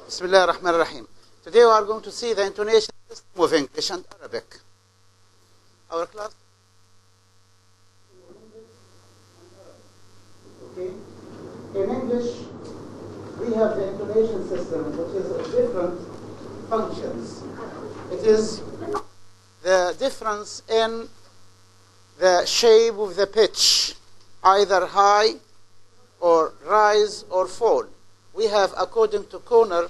Bismillah ar-Rahman ar-Rahim. Today we are going to see the intonation system of English and Arabic. Our class. Okay. In English, we have the intonation system, which is of different functions. It is the difference in the shape of the pitch, either high or rise or fall. We have, according to Corner,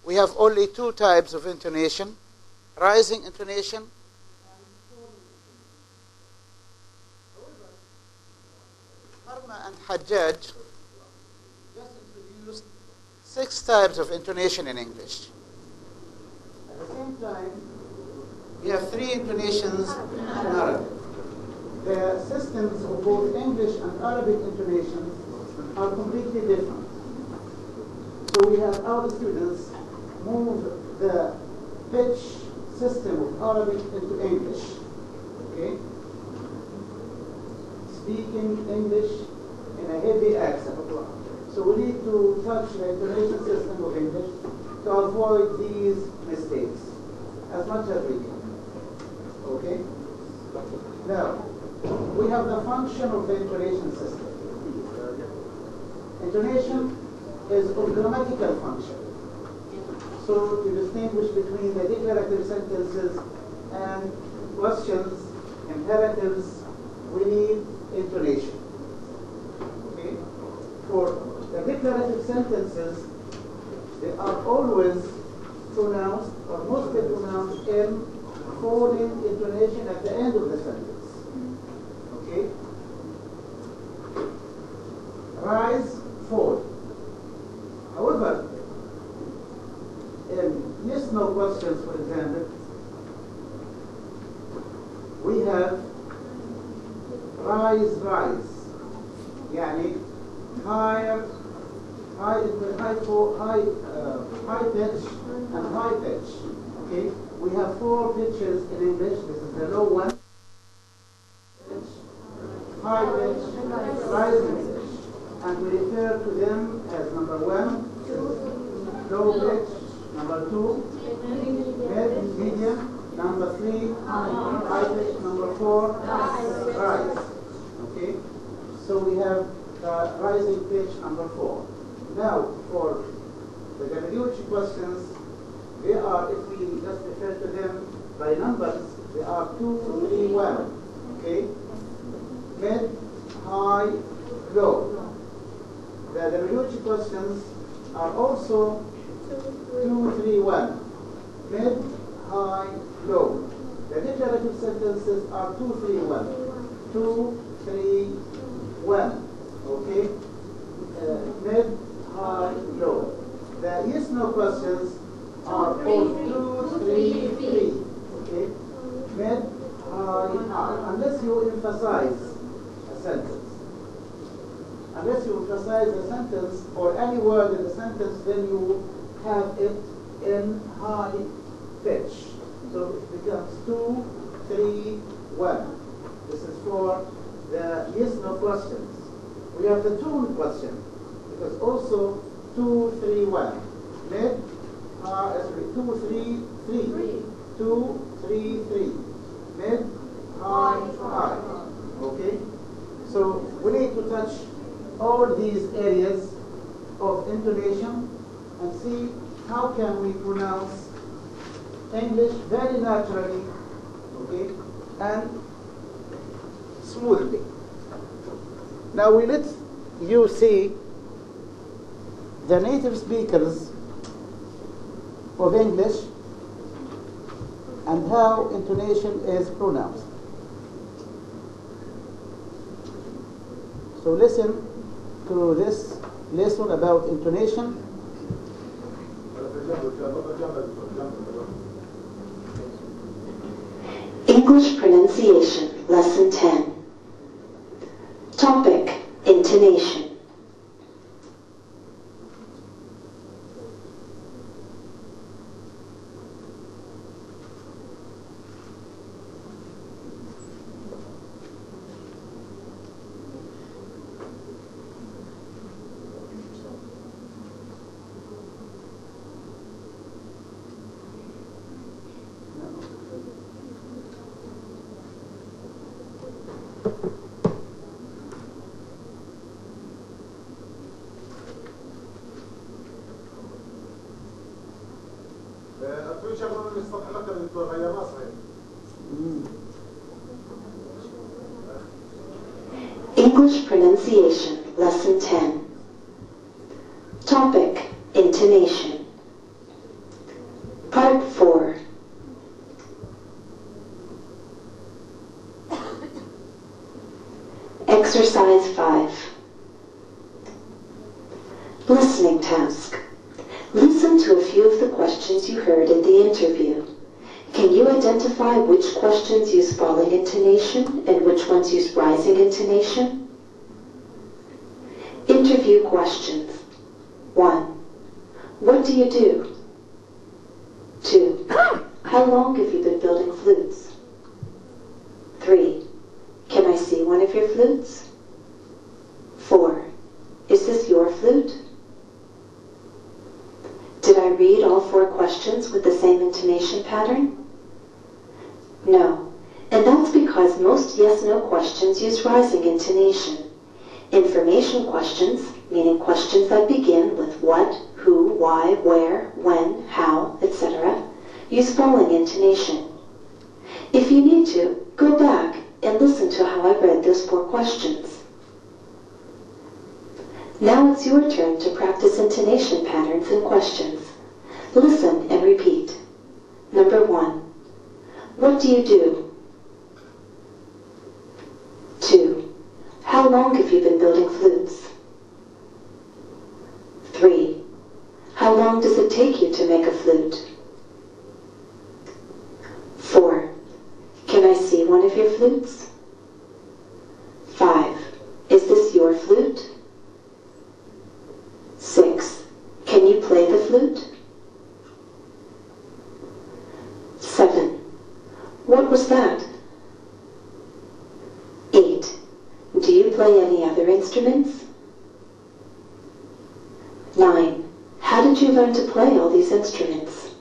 we have only two types of intonation: rising intonation and falling intonation. Harma and Hajjaj just introduced 6 types of intonation in English. At the same time, we have 3 intonations in Arabic. The systems of both English and Arabic intonations are completely different. So we have our students move the pitch system of Arabic into English. Okay? Speaking English in a heavy accent. So we need to touch the intonation system of English to avoid these mistakes as much as we can. Okay? Now, we have the function of the intonation system. Intonation is of grammatical function. So to distinguish between the declarative sentences and questions, imperatives, we need intonation. Okay? For the declarative sentences, they are always pronounced, or mostly pronounced, in falling intonation at the end of the sentence. Okay? Rise, fall. However, in yes/no questions, for example, we have rise, rise. Yani higher, high pitch and high pitch. Okay, we have 4 pitches in English. This is the low one, pitch, high pitch, rising pitch, and we refer to them as number 1, low pitch. Number 2, mid, medium. Number 3, high pitch. Number 4, rise. Okay? So we have the rising pitch number 4. Now, for the WH questions, they are, if we just refer to them by numbers, they are 2, 3, 1. Okay? Mid, high, low. The WH questions are also 2, 3, 1. Mid, high, low. The declarative sentences are 2, 3, 1. 2, 3, 1. Okay? Mid, high, low. The yes/no questions are all 2, 3, 3. Okay? Mid, high, high. Unless you emphasize a sentence. Unless you emphasize a sentence or any word in the sentence, then you have it in high pitch. So it becomes 2, 3, 1. This is for the yes/no questions. We have the tone question, because also 2, 3, 1. Mid, 2, 3, 3. 2, 3, 3. Mid, high, high. Okay? So we need to touch all these areas of intonation and see how can we pronounce English very naturally, okay, and smoothly. Now we let you see the native speakers of English and how intonation is pronounced. So listen to this lesson about intonation. English pronunciation, lesson 10. Topic: intonation. شغلوا لي الصفحة لك اللي غيرناها صحيح. English Pronunciation, Lesson 10. Topic, Intonation. Part 4. Exercise 5. Listening task. Listen to a few of the questions you heard in the interview. Can you identify which questions use falling intonation and which ones use rising intonation? Interview questions. 1. What do you do? 2. How long have you been building flutes? 3. Can I see one of your flutes? 4. Is this your flute? Did I read all 4 questions with the same intonation pattern? No, and that's because most yes-no questions use rising intonation. Information questions, meaning questions that begin with what, who, why, where, when, how, etc., use falling intonation. If you need to, go back and listen to how I read those 4 questions. Now it's your turn to practice intonation patterns and questions. Listen and repeat. Number 1. What do you do? 2. How long have you been building flutes? 3. How long does it take you to make a flute? 4. Can I see one of your flutes? 5. Is this your flute? 6. Can you play the flute? 7. What was that? 8. Do you play any other instruments? 9. How did you learn to play all these instruments?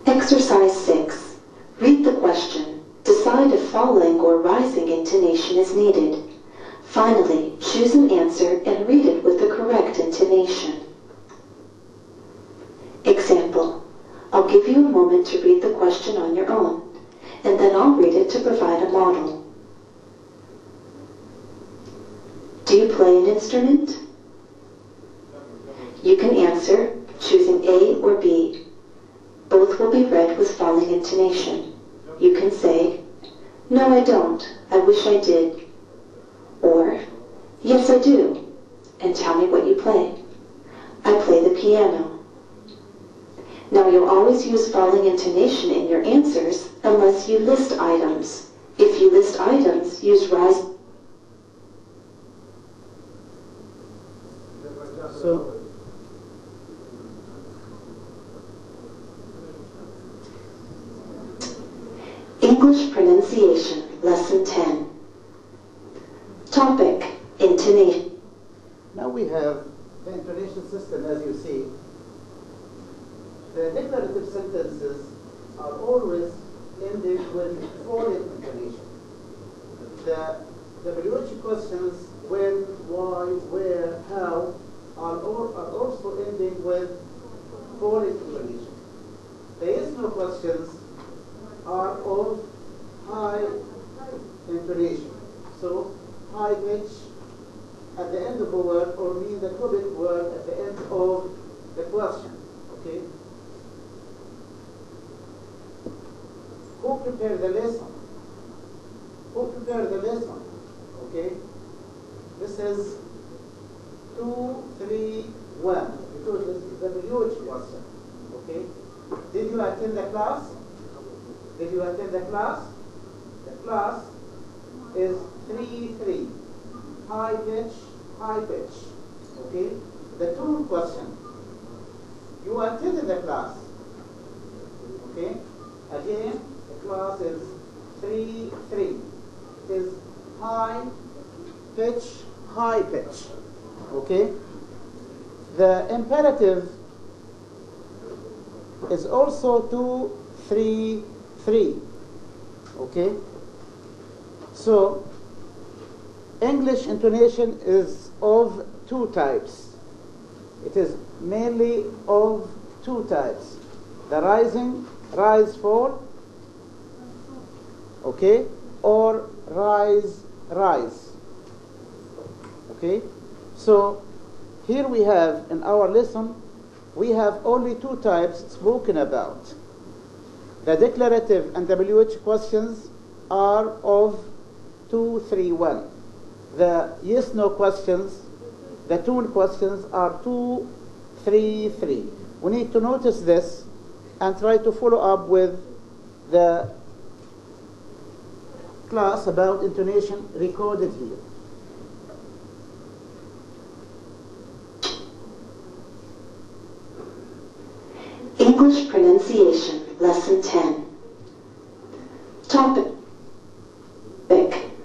Exercise 6. Read the question. Decide if falling or rising intonation is needed. Finally, choose an answer and read it with the correct intonation. Example. I'll give you a moment to read the question on your own, and then I'll read it to provide a model. Do you play an instrument? You can answer, choosing A or B. Both will be read with falling intonation. You can say, no, I don't. I wish I did. Or, yes, I do. And tell me what you play. I play the piano. Now you'll always use falling intonation in your answers unless you list items. If you list items, use rise. So, English Pronunciation, Lesson 10. Topic, Intonation. now we have the intonation system as you see. The declarative sentences are always ending with falling intonation. The WH questions, when, why, where, how, are also ending with falling intonation. The yes-no questions are of high intonation. So, high pitch at the end of a word, or mean the cubic word at the end of the question. Okay? Who prepared the lesson? Who prepared the lesson? Okay? This is 2, 3, 1. Because this is the WH question. Okay? Did you attend the class? Did you attend the class? The class is 3, 3. High pitch, high pitch. Okay? The true question. You attended the class. Okay? Again, the class is 3, 3. It is high pitch, high pitch. Okay? The imperative is also 2, 3, 3. Okay? So, English intonation is of two types. It is mainly of two types. The rise, fall, okay, or rise. Okay, so here we have in our lesson, we have only two types spoken about. The declarative and WH questions are of 2, 3, 1. The yes-no questions, the tune questions are 2, 3, 3. We need to notice this and try to follow up with the class about intonation recorded here. English Pronunciation, Lesson 10. Topic,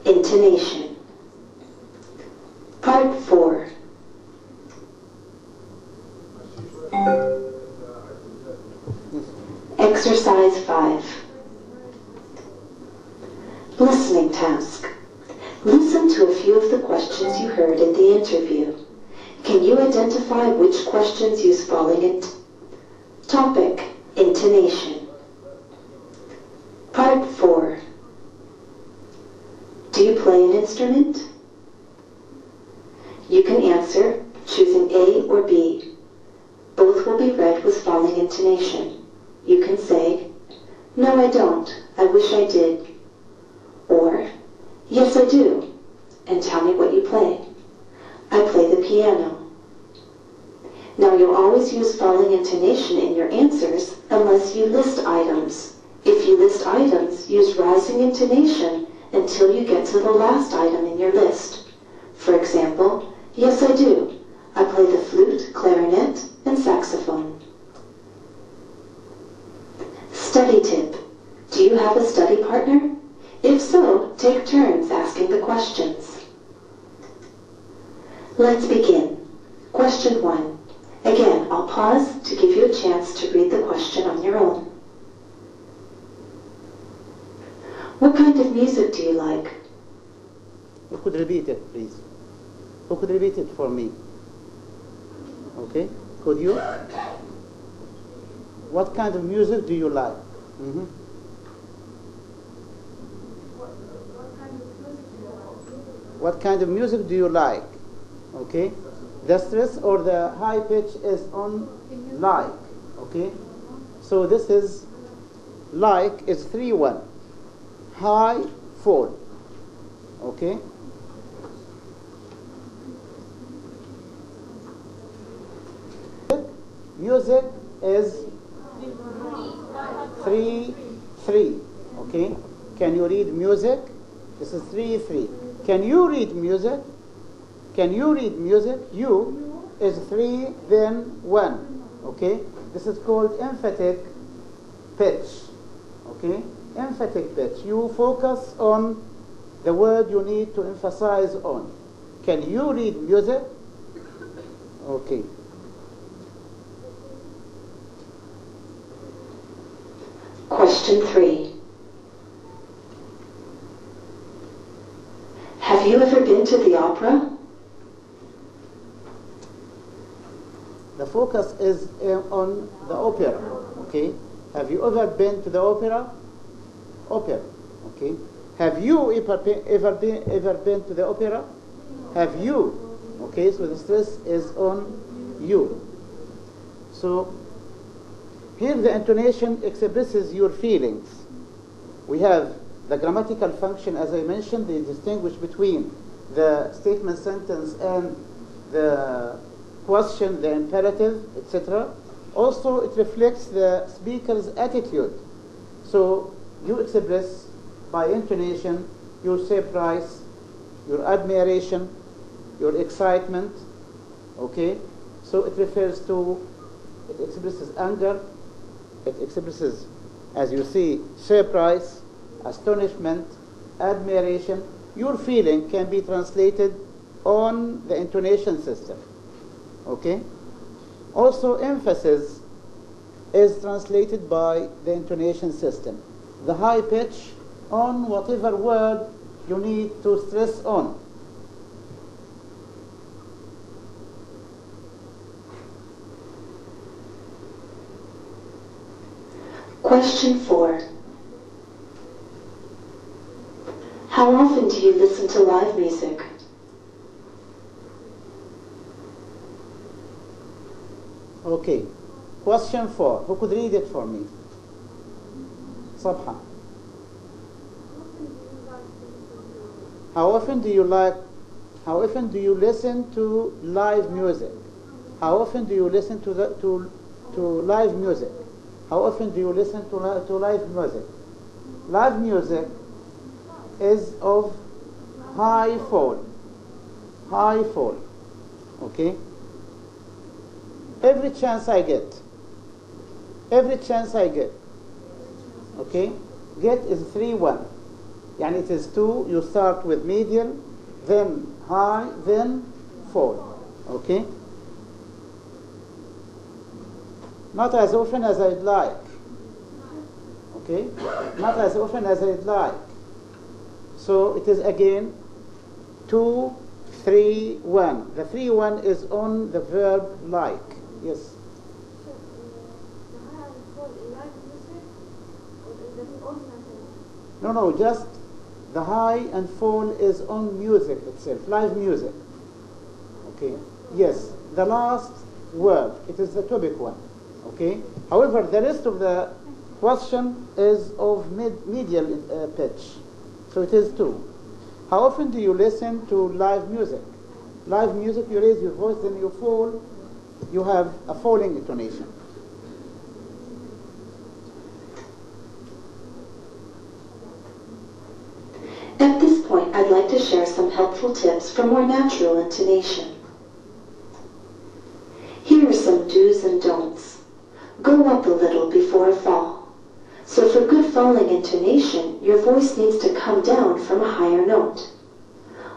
Intonation. Part 4. Exercise 5. Listening task. Listen to a few of the questions you heard in the interview. Can you identify which questions use falling into topic, intonation? Part 4. Do you play an instrument? You can answer choosing A or B. Both will be read with falling intonation. You can say, no, I don't. I wish I did. Or, yes, I do. And tell me what you play. I play the piano. Now, you'll always use falling intonation in your answers unless you list items. If you list items, use rising intonation until you get to the last item in your list. For example, yes, I do. I play the flute, clarinet, and saxophone. Study tip. Do you have a study partner? If so, take turns asking the questions. Let's begin. Question 1. Again, I'll pause to give you a chance to read the question on your own. What kind of music do you like? Who could repeat it, please? Who could repeat it for me? Okay, could you? What kind of music do you like? What kind of music do you like? Okay, the stress or the high pitch is on like. Okay, so this is like is 3-1. High, fall. Okay. Music is 3-3. Okay. Can you read music? This is 3-3. Can you read music? Can you read music? You is 3, then 1. Okay. This is called emphatic pitch. Okay. Emphatic pitch. You focus on the word you need to emphasize on. Can you read music? Okay. Question 3. Have you ever been to the opera? The focus is on the opera. Okay. Have you ever been to the opera? Opera. Okay. Have you ever been to the opera? Have you? Okay. So the stress is on you. So here the intonation expresses your feelings. We have the grammatical function, as I mentioned, they distinguish between the statement sentence and the question, the imperative, etc. Also, it reflects the speaker's attitude. So you express by intonation your surprise, your admiration, your excitement. Okay? So it refers to, it expresses anger, it expresses, as you see, surprise, astonishment, admiration. Your feeling can be translated on the intonation system. Okay? Also, emphasis is translated by the intonation system. The high pitch on whatever word you need to stress on. Question 4. How often do you listen to live music? Okay. Question 4. Who could read it for me? Sabha. How often do you listen to live music? How often do you listen to live music? How often do you listen to live music? Live music is of high fall. High fall. Okay? Every chance I get. Okay? Get is 3-1. Yani it is 2, you start with medial, then high, then fall. Okay? Not as often as I'd like. Okay? Not as often as I'd like. So it is again 2, 3, 1. The 3-1 is on the verb like. Yes. No, just the high and fall is on music itself, live music. Okay? Yes, the last word, it is the topic one. Okay? However, the rest of the question is of medial pitch. So it is 2. How often do you listen to live music? Live music, you raise your voice, then you fall. You have a falling intonation. At this point, I'd like to share some helpful tips for more natural intonation. Here are some do's and don'ts. Go up a little before a fall. So for good falling intonation, your voice needs to come down from a higher note.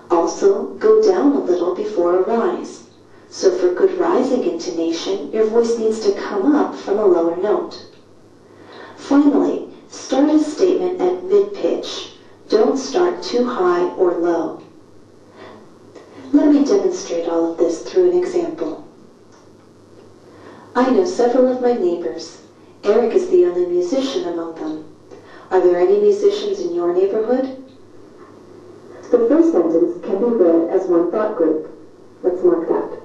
Also, go down a little before a rise. So for good rising intonation, your voice needs to come up from a lower note. Finally, start a statement at mid-pitch. Don't start too high or low. Let me demonstrate all of this through an example. I know several of my neighbors. Eric is the only musician among them. Are there any musicians in your neighborhood? The first sentence can be read as one thought group. Let's mark that.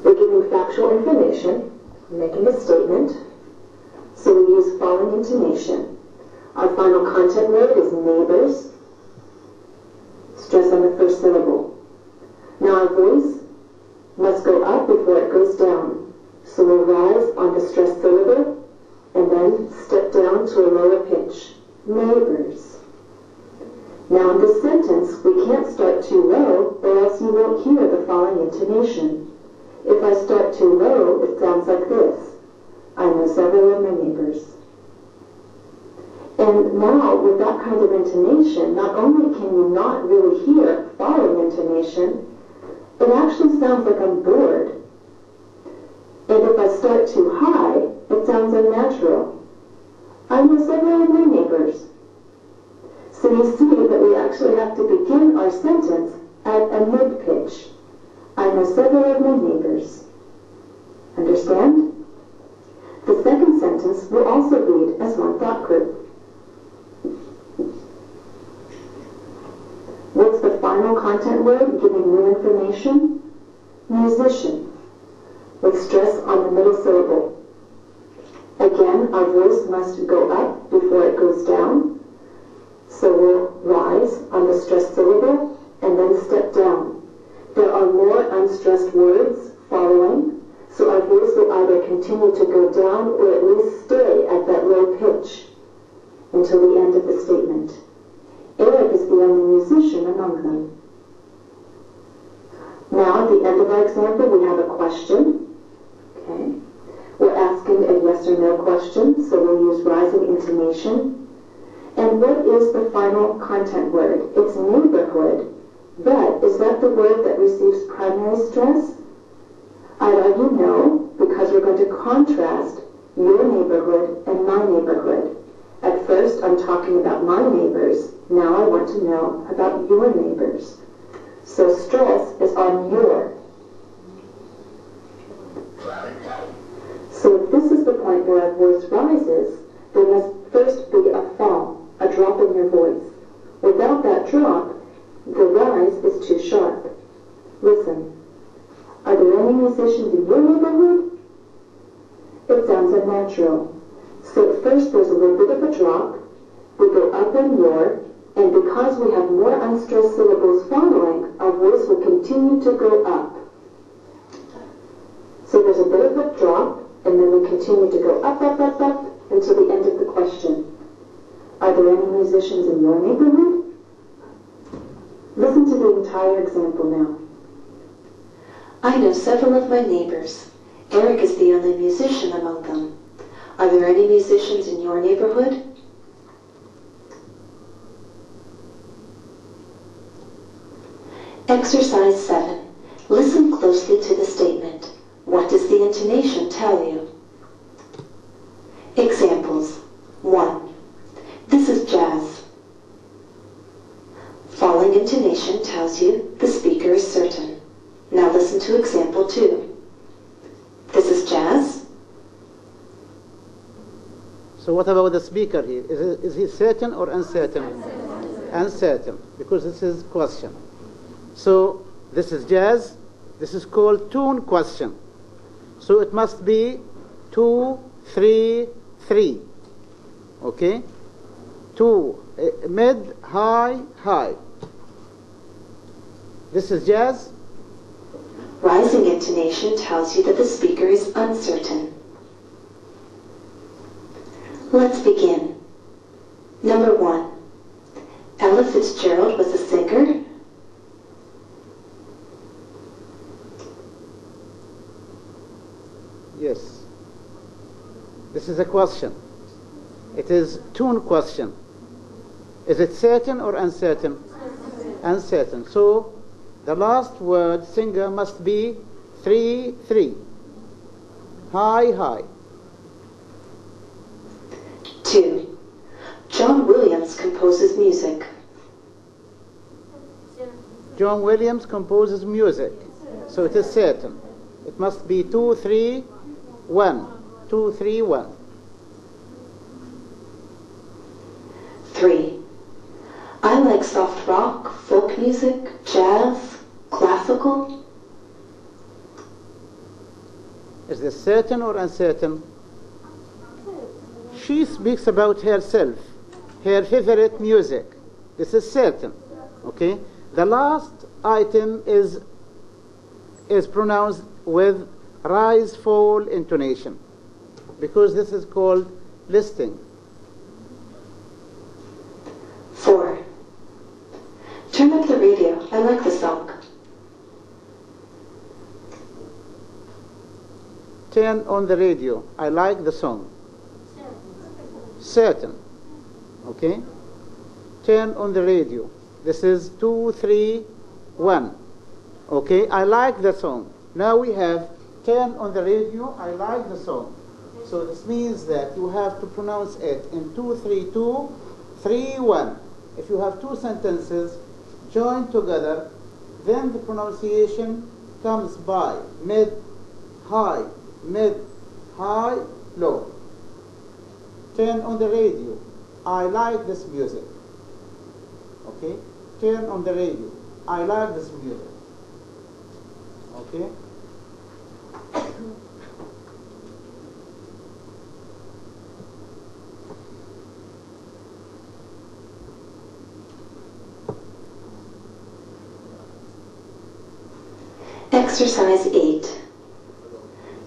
We're giving factual information, making a statement, so we use falling intonation. Our final content word is neighbors. Stress on the first syllable. Now our voice must go up before it goes down. So we'll rise on the stressed syllable and then step down to a lower pitch. Neighbors. Now in this sentence, we can't start too low or else you won't hear the falling intonation. If I start too low, it sounds like this. I know several of my neighbors. And now, with that kind of intonation, not only can you not really hear falling intonation, it actually sounds like I'm bored. And if I start too high, it sounds unnatural. I know several of my neighbors. So you see that we actually have to begin our sentence at a mid-pitch. I know several of my neighbors. Understand? The second sentence will also read as one thought group. What's the final content word giving new information? Musician, with stress on the middle syllable. Again, our voice must go up before it goes down. So we'll rise on the stressed syllable and then step down. There are more unstressed words following. So our voice will either continue to go down or at least stay at that low pitch until the end of the statement. Eric is the only musician among them. Now at the end of our example we have a question. Okay. We're asking a yes or no question, so we'll use rising intonation. And what is the final content word? It's neighborhood, but is that the word that receives primary stress? I'd argue no, because we're going to contrast your neighborhood and my neighborhood. At first, I'm talking about my neighbors. Now I want to know about your neighbors. So stress is on your. So if this is the point where our voice rises, there must first be a fall, a drop in your voice. Without that drop, the rise is too sharp. Listen. Are there any musicians in your neighborhood? It sounds unnatural. So at first there's a little bit of a drop. We go up and roar, and because we have more unstressed syllables following, our voice will continue to go up. So there's a bit of a drop, and then we continue to go up, up, up, up, until the end of the question. Are there any musicians in your neighborhood? Listen to the entire example now. I know several of my neighbors. Eric is the only musician among them. Are there any musicians in your neighborhood? Exercise 7. Listen closely to the statement. What does the intonation tell you? Examples. 1. This is jazz. Falling intonation tells you the speaker is certain. Now listen to example 2. This is jazz. So what about the speaker here? Is he certain or uncertain? Uncertain, because this is question. So this is jazz. This is called tune question. So it must be 2, 3, 3. Okay? 2, mid, high, high. This is jazz. Rising intonation tells you that the speaker is uncertain. Let's begin. Number 1. Ella Fitzgerald was a singer. Yes. This is a question. It is tune question. Is it certain or uncertain? Uncertain. So the last word, singer, must be 3, 3. High, high. 2. John Williams composes music. John Williams composes music. So it is certain. It must be 2, 3, 1. 2, 3, 1. 3. I like soft rock, folk music, jazz, classical. Is this certain or uncertain? She speaks about herself, her favorite music. This is certain. Okay? The last item is pronounced with rise, fall intonation, because this is called listing. 4. Turn up the radio. I like the song. Turn on the radio. I like the song. Certain. Okay? Turn on the radio. This is 2, 3, 1. Okay? I like the song. Now we have turn on the radio. I like the song. So this means that you have to pronounce it in 2, 3, 2, 3, 1. If you have two sentences joined together, then the pronunciation comes by mid, high, low. Turn on the radio. I like this music. Okay? Turn on the radio. I like this music. Okay? Exercise 8.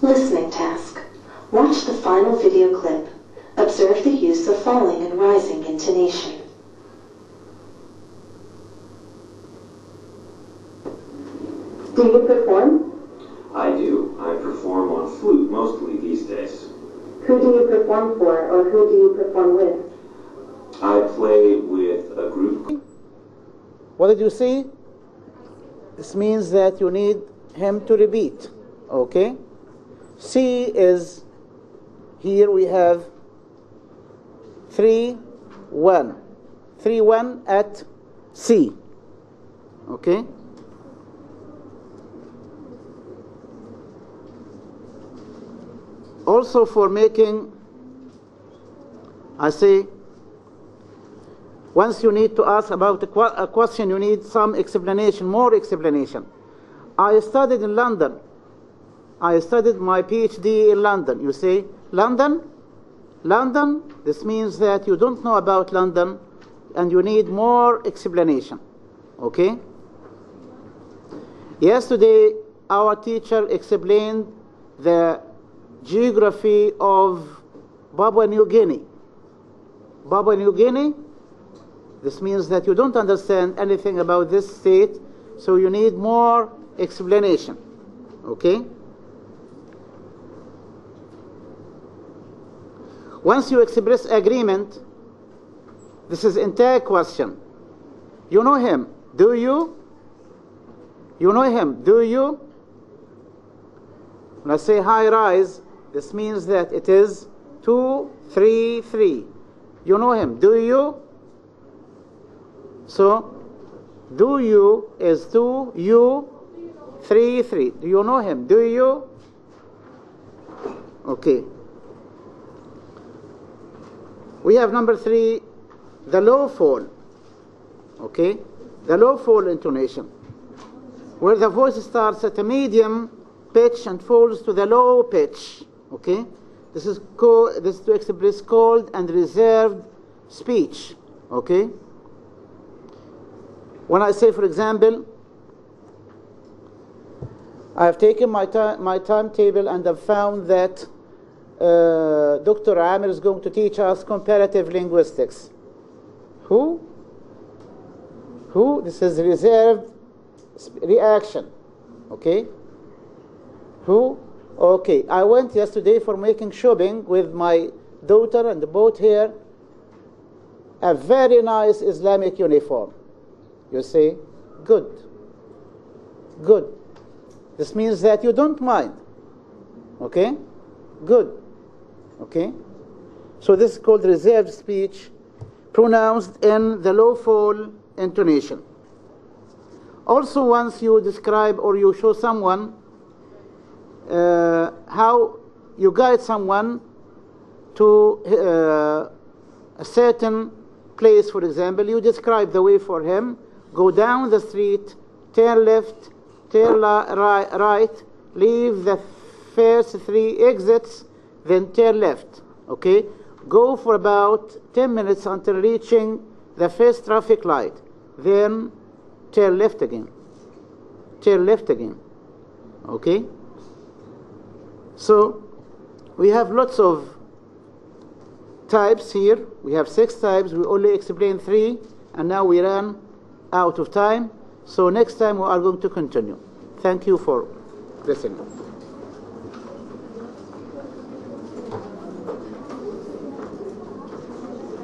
Listening task. Watch the final video clip. Observe the use of falling and rising intonation. Do you perform? I do. I perform on flute mostly these days. Who do you perform for, or who do you perform with? I play with a group. What did you see? This means that you need him to repeat. Okay? C is, here we have 3, 1. 3, 1 at C. Okay? Also for making, I say, once you need to ask about a question, you need some explanation, more explanation. I studied in London. I studied my PhD in London. You say, London? London? This means that you don't know about London and you need more explanation. Okay? Yesterday, our teacher explained the geography of Papua New Guinea. Papua New Guinea? This means that you don't understand anything about this state, so you need more explanation. Okay? Once you express agreement, this is entire question. You know him, do you? You know him, do you? When I say high rise, this means that it is 2, 3, 3. You know him, do you? So, do you is 2, you, 3, 3. Do you know him, do you? Okay. We have number 3, the low fall. Okay? The low fall intonation, where the voice starts at a medium pitch and falls to the low pitch. Okay? This is to express cold and reserved speech. Okay? When I say, for example, I have taken my timetable and I've found that Dr. عامر is going to teach us comparative linguistics. Who? Who? This is reserved reaction. Okay? Who? Okay. I went yesterday for making shopping with my daughter and bought here a very nice Islamic uniform. You say, good. Good. This means that you don't mind. Okay? Good. Okay? So this is called reserved speech, pronounced in the low fall intonation. Also, once you describe or you show someone how you guide someone to a certain place, for example, you describe the way for him. Go down the street, turn left, turn right, leave the first 3 exits, then turn left. Okay? Go for about 10 minutes until reaching the first traffic light. Then turn left again. Turn left again. Okay? So, we have lots of types here. We have 6 types. We only explained 3, and now we ran out of time. So next time we are going to continue. Thank you for listening.